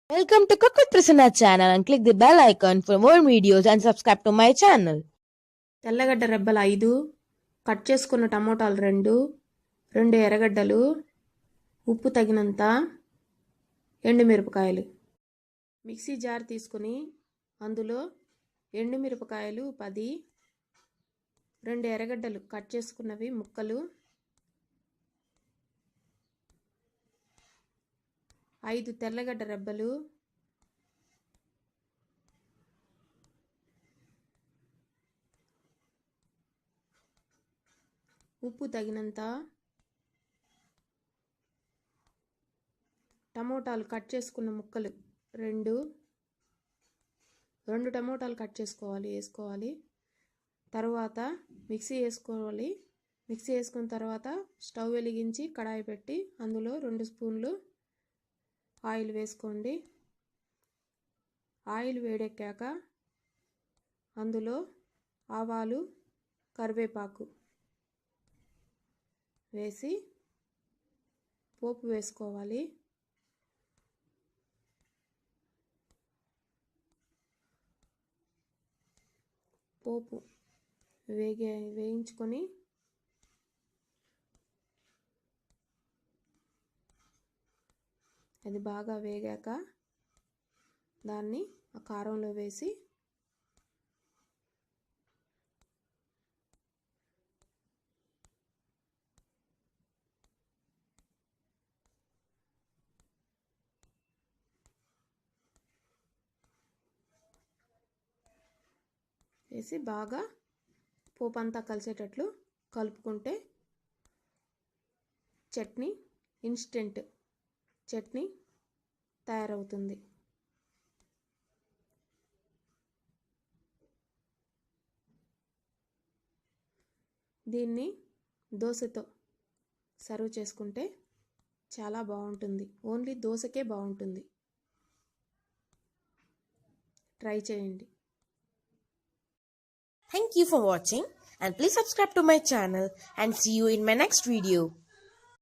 Welcome to Cook with Prasanna channel and click the bell icon for more videos and subscribe to my channel. తెల్లగడ్డ రెబ్బలు 5, cut చేసుకున్న టమోటాలు 2 ఎర్రగడ్డలు, ఉప్పు తగినంత, ఎండుమిరపకాయలు. మిక్సీ జార్ తీసుకుని అందులో ఎండుమిరపకాయలు 10, 2 ఎర్రగడ్డలు కట్ చేసుకున్నవి ముక్కలు, 5 తెల్లగడ్డ రెబ్బలు, ఉప్పు తగినంత, టమోటాలు కట్ చేసుకున్న ముక్కలు 2 టమోటాలు కట్ వేసుకోవాలి. తర్వాత మిక్సీ వేసుకున్న తర్వాత స్టవ్ వెలిగించి కడాయి పెట్టి అందులో 2 స్పూన్లు ఆయిల్ వేసుకోండి. ఆయిల్ వేడెక్కాక అందులో ఆవాలు, కరివేపాకు వేసి పోపు వేసుకోవాలి. పోపు వేయించుకొని అది బాగా వేగాక దాన్ని ఆ కారంలో వేసి బాగా పోపు అంతా కలిసేటట్లు కలుపుకుంటే ఇన్స్టెంట్ చట్నీ తయారవుతుంది. దీన్ని దోశతో సర్వ్ చేసుకుంటే చాలా బాగుంటుంది. ఓన్లీ దోశకే బాగుంటుంది. ట్రై చేయండి. Thank you for watching and please subscribe to my channel and see you in my next video.